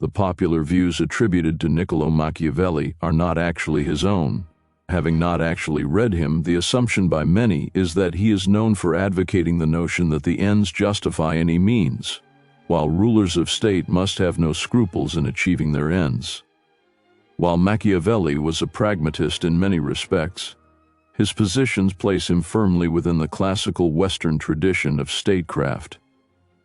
The popular views attributed to Niccolo Machiavelli are not actually his own. Having not actually read him, the assumption by many is that he is known for advocating the notion that the ends justify any means, while rulers of state must have no scruples in achieving their ends. While Machiavelli was a pragmatist in many respects, his positions place him firmly within the classical Western tradition of statecraft.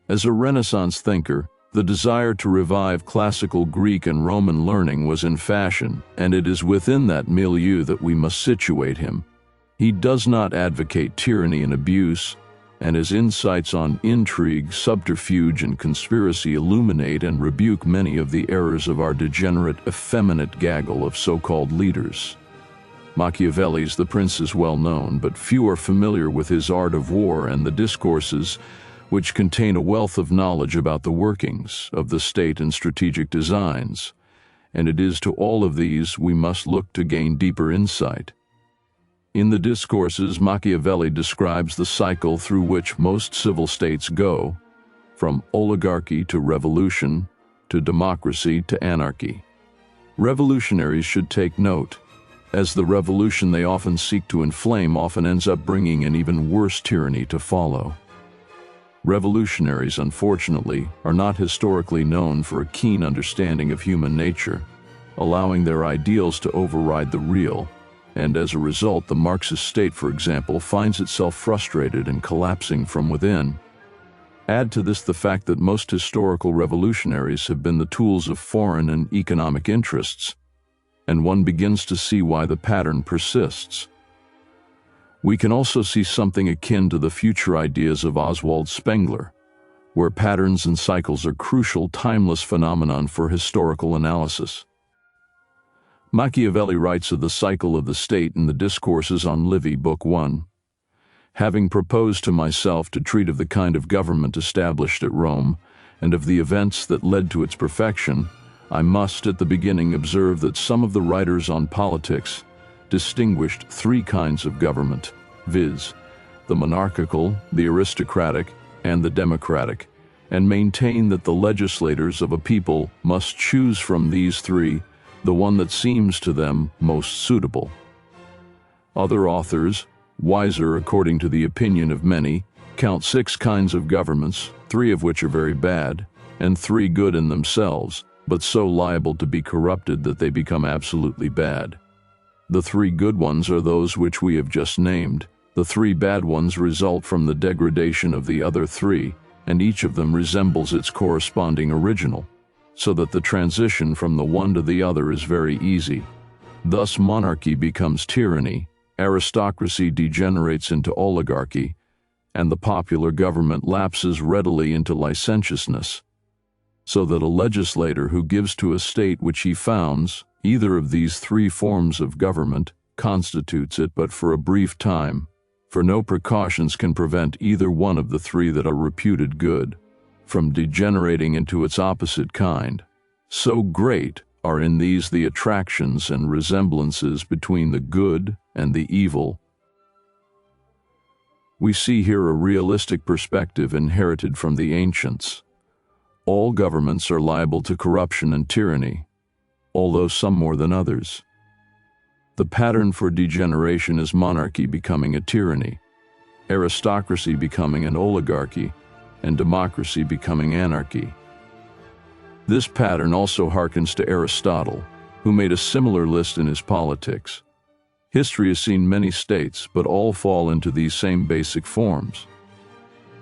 As a Renaissance thinker, the desire to revive classical Greek and Roman learning was in fashion, and it is within that milieu that we must situate him. He does not advocate tyranny and abuse, and his insights on intrigue, subterfuge, and conspiracy illuminate and rebuke many of the errors of our degenerate, effeminate gaggle of so-called leaders. Machiavelli's The Prince is well known, but few are familiar with his Art of War and the discourses, which contain a wealth of knowledge about the workings of the state and strategic designs, and it is to all of these we must look to gain deeper insight. In the discourses, Machiavelli describes the cycle through which most civil states go, from oligarchy to revolution, to democracy to anarchy. Revolutionaries should take note, as the revolution they often seek to inflame often ends up bringing an even worse tyranny to follow. Revolutionaries, unfortunately, are not historically known for a keen understanding of human nature, allowing their ideals to override the real, and as a result, the Marxist state, for example, finds itself frustrated and collapsing from within. Add to this the fact that most historical revolutionaries have been the tools of foreign and economic interests, and one begins to see why the pattern persists. We can also see something akin to the future ideas of Oswald Spengler, where patterns and cycles are crucial, timeless phenomenon for historical analysis. Machiavelli writes of the cycle of the state in the Discourses on Livy, Book 1. Having proposed to myself to treat of the kind of government established at Rome, and of the events that led to its perfection, I must at the beginning observe that some of the writers on politics distinguished three kinds of government, viz., the monarchical, the aristocratic, and the democratic, and maintain that the legislators of a people must choose from these three the one that seems to them most suitable. Other authors, wiser according to the opinion of many, count 6 kinds of governments, 3 of which are very bad, and 3 good in themselves, but so liable to be corrupted that they become absolutely bad. The 3 good ones are those which we have just named. The 3 bad ones result from the degradation of the other 3, and each of them resembles its corresponding original, so that the transition from the one to the other is very easy. Thus monarchy becomes tyranny, aristocracy degenerates into oligarchy, and the popular government lapses readily into licentiousness, so that a legislator who gives to a state which he founds either of these 3 forms of government constitutes it but for a brief time, for no precautions can prevent either one of the 3 that are reputed good from degenerating into its opposite kind. So great are in these the attractions and resemblances between the good and the evil. We see here a realistic perspective inherited from the ancients. All governments are liable to corruption and tyranny, although some more than others. The pattern for degeneration is monarchy becoming a tyranny, aristocracy becoming an oligarchy, and democracy becoming anarchy. This pattern also harkens to Aristotle, who made a similar list in his Politics. History has seen many states, but all fall into these same basic forms.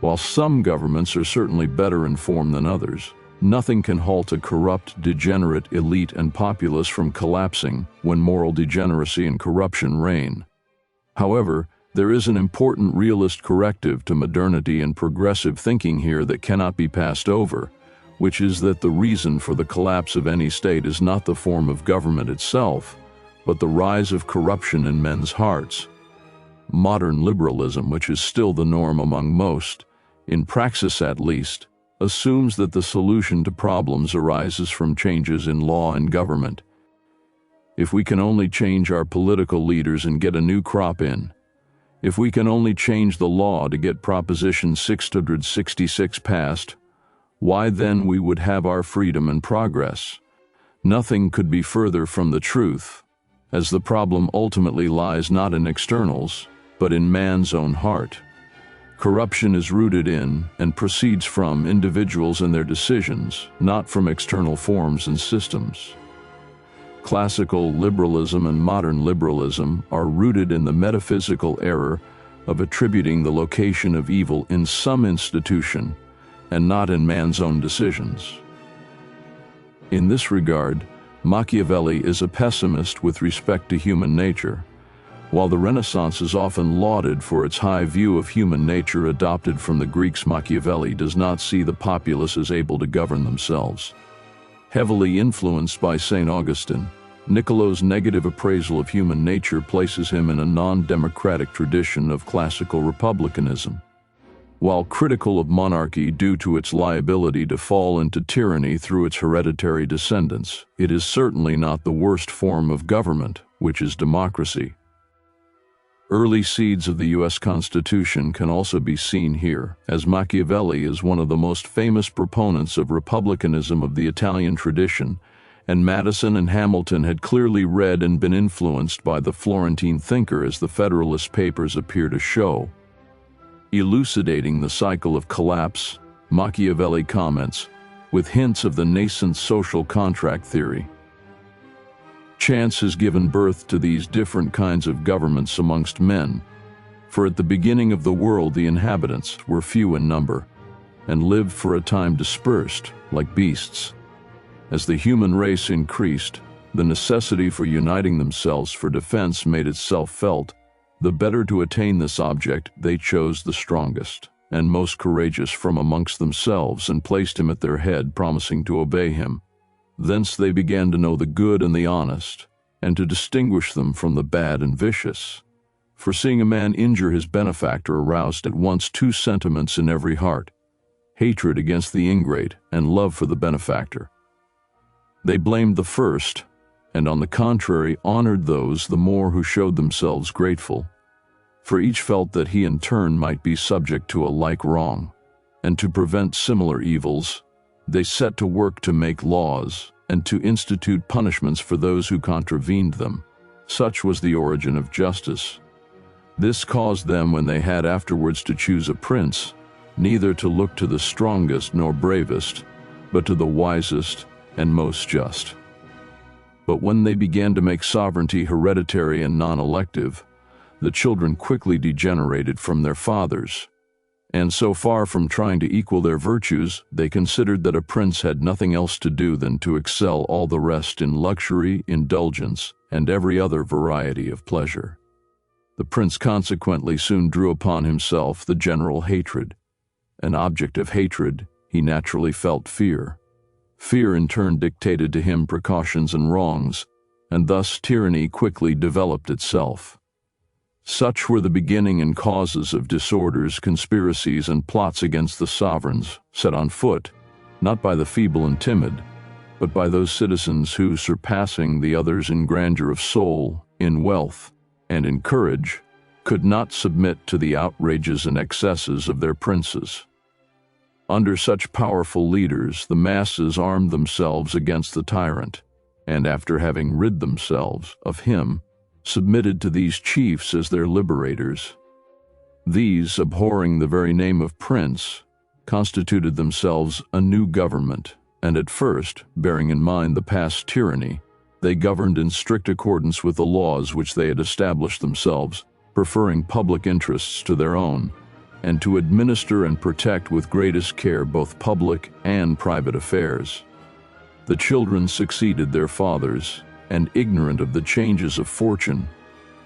While some governments are certainly better informed than others, nothing can halt a corrupt, degenerate elite and populace from collapsing when moral degeneracy and corruption reign. However, there is an important realist corrective to modernity and progressive thinking here that cannot be passed over, which is that the reason for the collapse of any state is not the form of government itself, but the rise of corruption in men's hearts. Modern liberalism, which is still the norm among most, in praxis at least, assumes that the solution to problems arises from changes in law and government. If we can only change our political leaders and get a new crop in, if we can only change the law to get Proposition 666 passed, why then we would have our freedom and progress. Nothing could be further from the truth, as the problem ultimately lies not in externals, but in man's own heart. Corruption is rooted in and proceeds from individuals and their decisions, not from external forms and systems. Classical liberalism and modern liberalism are rooted in the metaphysical error of attributing the location of evil in some institution and not in man's own decisions. In this regard, Machiavelli is a pessimist with respect to human nature, while the Renaissance is often lauded for its high view of human nature adopted from the Greeks. Machiavelli does not see the populace as able to govern themselves. Heavily influenced by St. Augustine, Niccolò's negative appraisal of human nature places him in a non-democratic tradition of classical republicanism. While critical of monarchy due to its liability to fall into tyranny through its hereditary descendants, it is certainly not the worst form of government, which is democracy. Early seeds of the U.S. Constitution can also be seen here, as Machiavelli is one of the most famous proponents of republicanism of the Italian tradition, and Madison and Hamilton had clearly read and been influenced by the Florentine thinker, as the Federalist Papers appear to show. Elucidating the cycle of collapse, Machiavelli comments, with hints of the nascent social contract theory. Chance has given birth to these different kinds of governments amongst men, for at the beginning of the world the inhabitants were few in number, and lived for a time dispersed, like beasts. As the human race increased, the necessity for uniting themselves for defense made itself felt. The better to attain this object, they chose the strongest and most courageous from amongst themselves and placed him at their head, promising to obey him. Thence they began to know the good and the honest, and to distinguish them from the bad and vicious. For seeing a man injure his benefactor aroused at once two sentiments in every heart: hatred against the ingrate and love for the benefactor. They blamed the first, and on the contrary honored those the more who showed themselves grateful, for each felt that he in turn might be subject to a like wrong, and to prevent similar evils, they set to work to make laws and to institute punishments for those who contravened them. Such was the origin of justice. This caused them, when they had afterwards to choose a prince, neither to look to the strongest nor bravest, but to the wisest and most just. But when they began to make sovereignty hereditary and non-elective, the children quickly degenerated from their fathers, and so far from trying to equal their virtues, they considered that a prince had nothing else to do than to excel all the rest in luxury, indulgence, and every other variety of pleasure. The prince consequently soon drew upon himself the general hatred. An object of hatred, he naturally felt fear. Fear in turn dictated to him precautions and wrongs, and thus tyranny quickly developed itself. Such were the beginning and causes of disorders, conspiracies, and plots against the sovereigns, set on foot, not by the feeble and timid, but by those citizens who, surpassing the others in grandeur of soul, in wealth, and in courage, could not submit to the outrages and excesses of their princes. Under such powerful leaders, the masses armed themselves against the tyrant, and after having rid themselves of him, submitted to these chiefs as their liberators. These, abhorring the very name of prince, constituted themselves a new government, and at first, bearing in mind the past tyranny, they governed in strict accordance with the laws which they had established themselves, preferring public interests to their own, and to administer and protect with greatest care both public and private affairs. The children succeeded their fathers, and ignorant of the changes of fortune,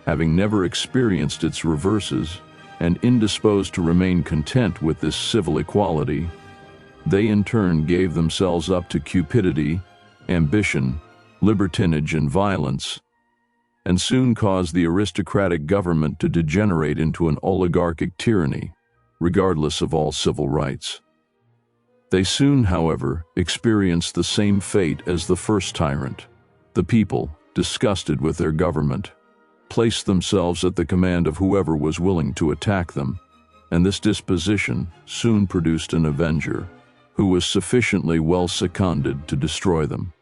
having never experienced its reverses, and indisposed to remain content with this civil equality, they in turn gave themselves up to cupidity, ambition, libertinage, and violence, and soon caused the aristocratic government to degenerate into an oligarchic tyranny, regardless of all civil rights. They soon, however, experienced the same fate as the first tyrant. The people, disgusted with their government, placed themselves at the command of whoever was willing to attack them, and this disposition soon produced an avenger, who was sufficiently well seconded to destroy them.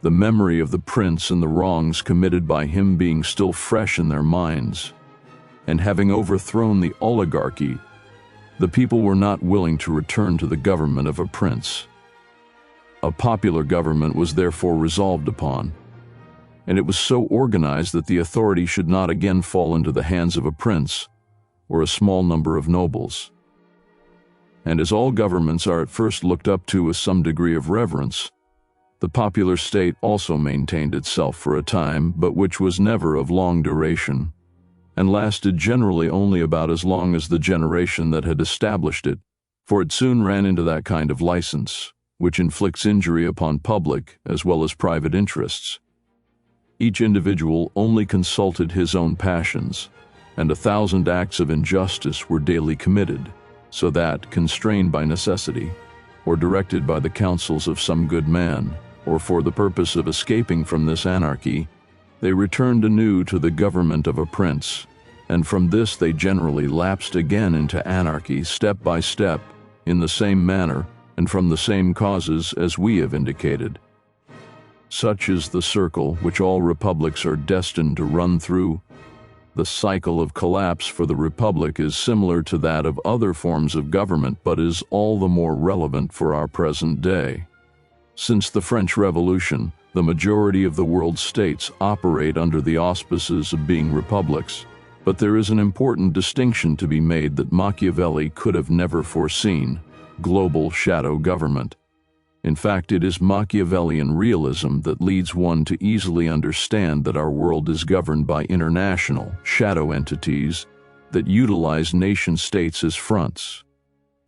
The memory of the prince and the wrongs committed by him being still fresh in their minds, and having overthrown the oligarchy, the people were not willing to return to the government of a prince. A popular government was therefore resolved upon, and it was so organized that the authority should not again fall into the hands of a prince or a small number of nobles. And as all governments are at first looked up to with some degree of reverence, the popular state also maintained itself for a time, but which was never of long duration, and lasted generally only about as long as the generation that had established it, for it soon ran into that kind of license, which inflicts injury upon public as well as private interests. Each individual only consulted his own passions, and 1,000 acts of injustice were daily committed, so that, constrained by necessity, or directed by the counsels of some good man, or for the purpose of escaping from this anarchy, they returned anew to the government of a prince, and from this they generally lapsed again into anarchy step by step, in the same manner and from the same causes as we have indicated. Such is the circle which all republics are destined to run through. The cycle of collapse for the republic is similar to that of other forms of government, but is all the more relevant for our present day. Since the French Revolution, the majority of the world's states operate under the auspices of being republics, but there is an important distinction to be made that Machiavelli could have never foreseen: global shadow government. In fact, it is Machiavellian realism that leads one to easily understand that our world is governed by international, shadow entities that utilize nation-states as fronts.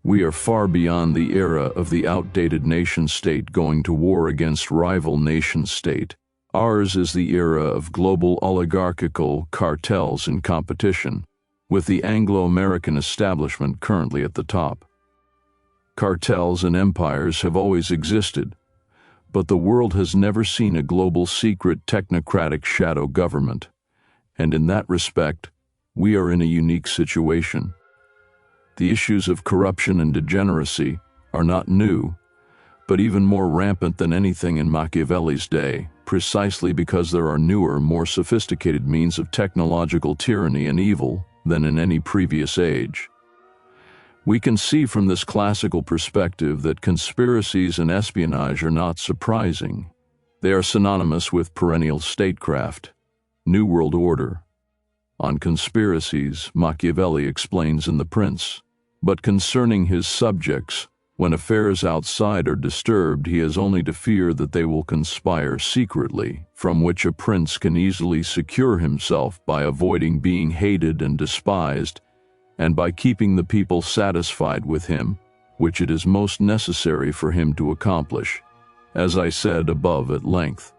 We are far beyond the era of the outdated nation-state going to war against rival nation-state. Ours is the era of global oligarchical cartels in competition, with the Anglo-American establishment currently at the top. Cartels and empires have always existed, but the world has never seen a global secret technocratic shadow government, and in that respect, we are in a unique situation. The issues of corruption and degeneracy are not new, but even more rampant than anything in Machiavelli's day, precisely because there are newer, more sophisticated means of technological tyranny and evil than in any previous age. We can see from this classical perspective that conspiracies and espionage are not surprising. They are synonymous with perennial statecraft, New World Order. On conspiracies, Machiavelli explains in The Prince, but concerning his subjects, when affairs outside are disturbed, he has only to fear that they will conspire secretly, from which a prince can easily secure himself by avoiding being hated and despised, and by keeping the people satisfied with him, which it is most necessary for him to accomplish, as I said above at length.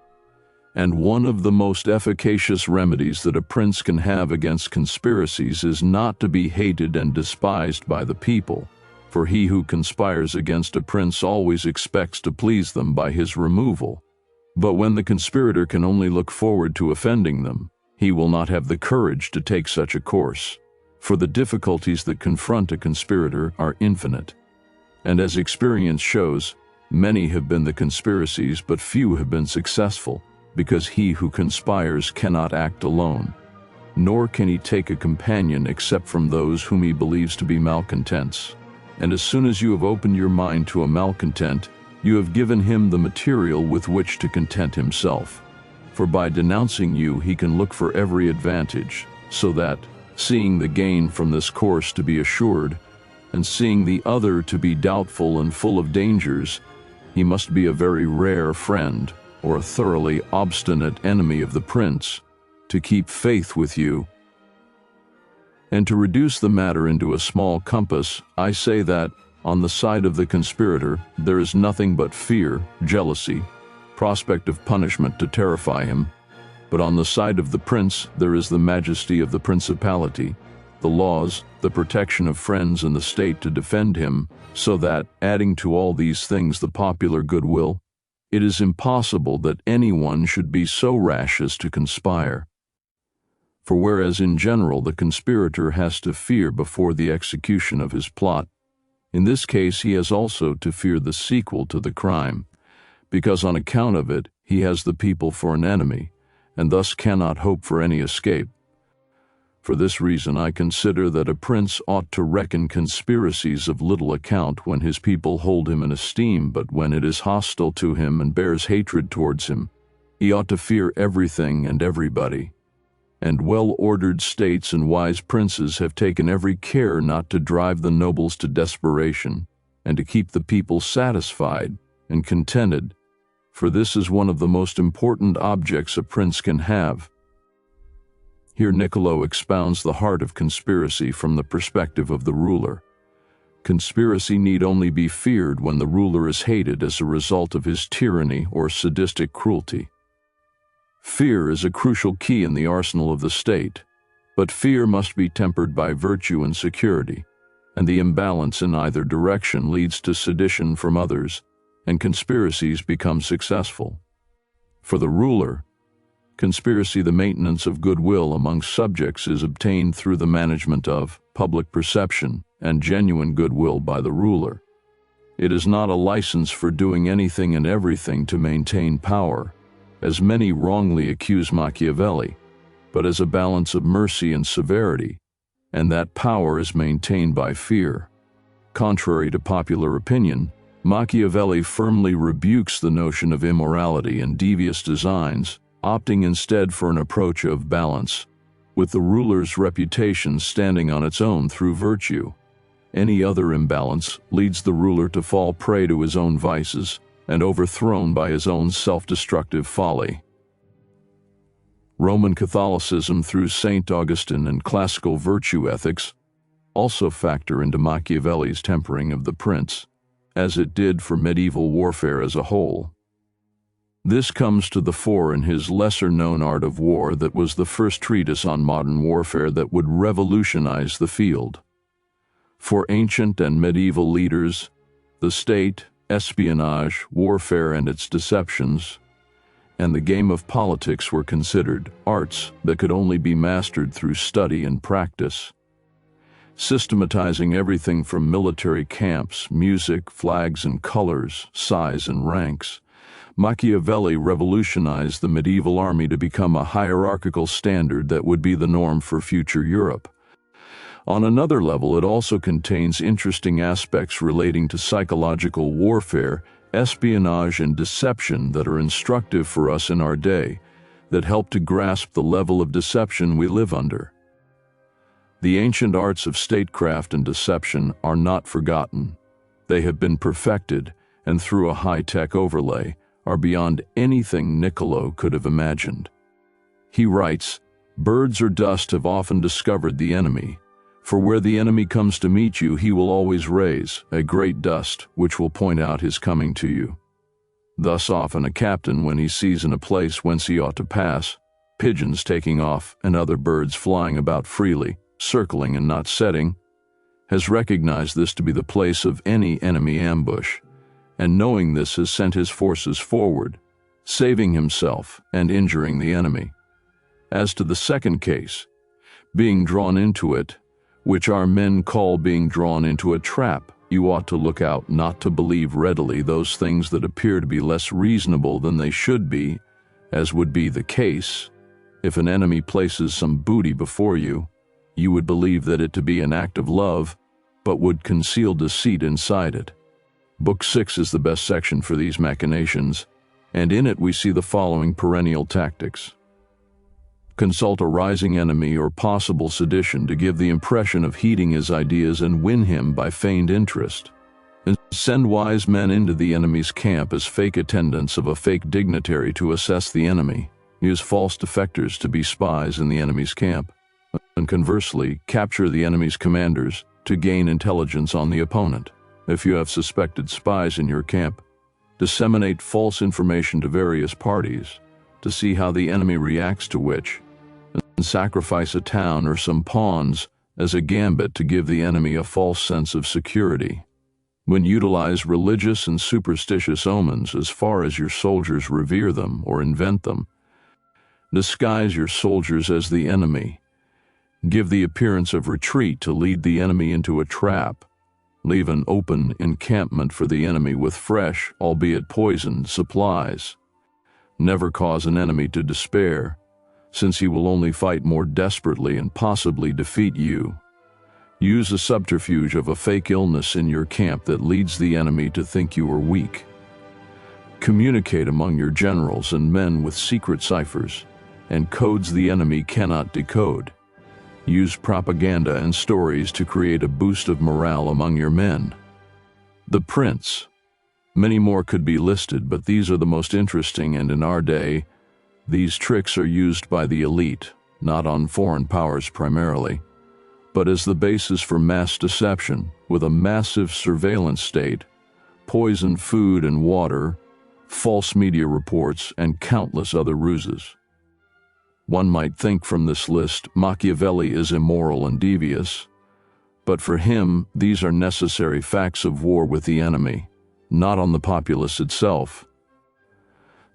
And one of the most efficacious remedies that a prince can have against conspiracies is not to be hated and despised by the people, for he who conspires against a prince always expects to please them by his removal. But when the conspirator can only look forward to offending them, he will not have the courage to take such a course, for the difficulties that confront a conspirator are infinite. And as experience shows, many have been the conspiracies, but few have been successful, because he who conspires cannot act alone, nor can he take a companion except from those whom he believes to be malcontents. And as soon as you have opened your mind to a malcontent, you have given him the material with which to content himself. For by denouncing you, he can look for every advantage, so that, seeing the gain from this course to be assured, and seeing the other to be doubtful and full of dangers, he must be a very rare friend, or a thoroughly obstinate enemy of the prince, to keep faith with you. And to reduce the matter into a small compass, I say that, on the side of the conspirator, there is nothing but fear, jealousy, prospect of punishment to terrify him, but on the side of the prince there is the majesty of the principality, the laws, the protection of friends and the state to defend him, so that, adding to all these things the popular goodwill, it is impossible that anyone should be so rash as to conspire. For whereas in general the conspirator has to fear before the execution of his plot, In this case, he has also to fear the sequel to the crime, because on account of it he has the people for an enemy, and thus cannot hope for any escape. For this reason I consider that a prince ought to reckon conspiracies of little account when his people hold him in esteem, but when it is hostile to him and bears hatred towards him, he ought to fear everything and everybody. And well-ordered states and wise princes have taken every care not to drive the nobles to desperation, and to keep the people satisfied and contented, for this is one of the most important objects a prince can have. Here Niccolo expounds the heart of conspiracy from the perspective of the ruler. Conspiracy need only be feared when the ruler is hated as a result of his tyranny or sadistic cruelty. Fear is a crucial key in the arsenal of the state, but fear must be tempered by virtue and security, and the imbalance in either direction leads to sedition from others, and conspiracies become successful. For the ruler, conspiracy, the maintenance of goodwill among subjects, is obtained through the management of public perception and genuine goodwill by the ruler. It is not a license for doing anything and everything to maintain power, as many wrongly accuse Machiavelli, but as a balance of mercy and severity, and that power is maintained by fear. Contrary to popular opinion, Machiavelli firmly rebukes the notion of immorality and devious designs, opting instead for an approach of balance, with the ruler's reputation standing on its own through virtue. Any other imbalance leads the ruler to fall prey to his own vices and overthrown by his own self-destructive folly. Roman Catholicism through St. Augustine and classical virtue ethics also factor into Machiavelli's tempering of the prince, as it did for medieval warfare as a whole. This comes to the fore in his lesser-known Art of War, that was the first treatise on modern warfare that would revolutionize the field. For ancient and medieval leaders, the state, espionage, warfare and its deceptions, and the game of politics were considered arts that could only be mastered through study and practice. Systematizing everything from military camps, music, flags and colors, size and ranks, Machiavelli revolutionized the medieval army to become a hierarchical standard that would be the norm for future Europe. On another level, it also contains interesting aspects relating to psychological warfare, espionage and deception that are instructive for us in our day, that help to grasp the level of deception we live under. The ancient arts of statecraft and deception are not forgotten. They have been perfected, and through a high-tech overlay, are beyond anything Niccolo could have imagined. He writes, "Birds or dust have often discovered the enemy, for where the enemy comes to meet you, he will always raise a great dust which will point out his coming to you. Thus often a captain, when he sees in a place whence he ought to pass, pigeons taking off and other birds flying about freely, circling and not setting, has recognized this to be the place of any enemy ambush, and knowing this has sent his forces forward, saving himself and injuring the enemy. As to the second case, being drawn into it, which our men call being drawn into a trap, you ought to look out not to believe readily those things that appear to be less reasonable than they should be, as would be the case if an enemy places some booty before you. You would believe that it to be an act of love, but would conceal deceit inside it." Book 6 is the best section for these machinations, and in it we see the following perennial tactics. Consult a rising enemy or possible sedition to give the impression of heeding his ideas and win him by feigned interest. And send wise men into the enemy's camp as fake attendants of a fake dignitary to assess the enemy. Use false defectors to be spies in the enemy's camp. And conversely, capture the enemy's commanders to gain intelligence on the opponent. If you have suspected spies in your camp, disseminate false information to various parties to see how the enemy reacts to which, and sacrifice a town or some pawns as a gambit to give the enemy a false sense of security. When utilize religious and superstitious omens as far as your soldiers revere them or invent them. Disguise your soldiers as the enemy. Give the appearance of retreat to lead the enemy into a trap, Leave an open encampment for the enemy with fresh, albeit poisoned, supplies. Never cause an enemy to despair, since he will only fight more desperately and possibly defeat you. Use a subterfuge of a fake illness in your camp that leads the enemy to think you are weak. Communicate among your generals and men with secret ciphers and codes the enemy cannot decode. Use propaganda and stories to create a boost of morale among your men. The Prince. Many more could be listed, but these are the most interesting, and in our day, these tricks are used by the elite, not on foreign powers primarily, but as the basis for mass deception, with a massive surveillance state, poisoned food and water, false media reports, and countless other ruses. One might think from this list Machiavelli is immoral and devious, but for him these are necessary facts of war with the enemy, not on the populace itself.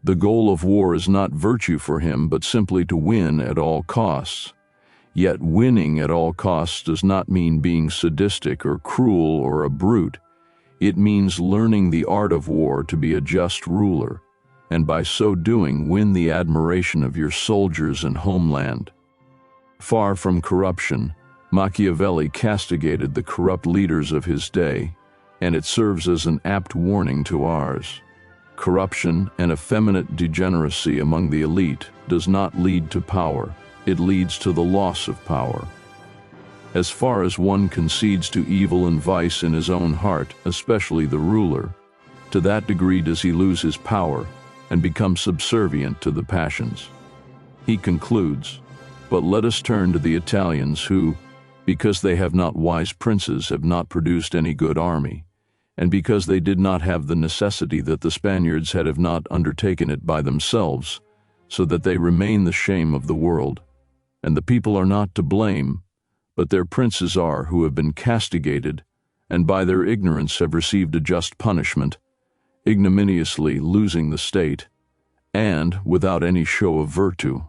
The goal of war is not virtue for him, but simply to win at all costs. Yet winning at all costs does not mean being sadistic or cruel or a brute. It means learning the art of war to be a just ruler, and by so doing win the admiration of your soldiers and homeland. Far from corruption, Machiavelli castigated the corrupt leaders of his day, and it serves as an apt warning to ours. Corruption and effeminate degeneracy among the elite does not lead to power, it leads to the loss of power. As far as one concedes to evil and vice in his own heart, especially the ruler, to that degree does he lose his power and become subservient to the passions. He concludes, "But let us turn to the Italians who, because they have not wise princes, have not produced any good army, and because they did not have the necessity that the Spaniards had, have not undertaken it by themselves, so that they remain the shame of the world. And the people are not to blame, but their princes are, who have been castigated, and by their ignorance have received a just punishment, ignominiously losing the state, and without any show of virtue.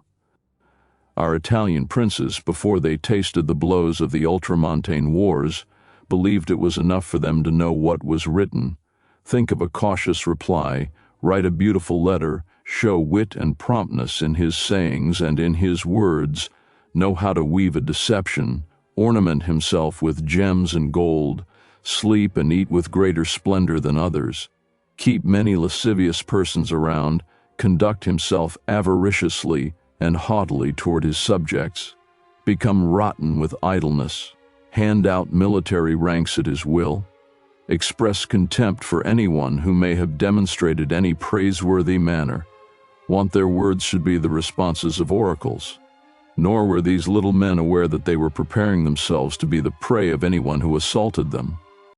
Our Italian princes, before they tasted the blows of the Ultramontane wars, believed it was enough for them to know what was written, think of a cautious reply, write a beautiful letter, show wit and promptness in his sayings and in his words, know how to weave a deception, ornament himself with gems and gold, sleep and eat with greater splendor than others, keep many lascivious persons around, conduct himself avariciously and haughtily toward his subjects, become rotten with idleness, hand out military ranks at his will, express contempt for anyone who may have demonstrated any praiseworthy manner, want their words should be the responses of oracles. Nor were these little men aware that they were preparing themselves to be the prey of anyone who assaulted them.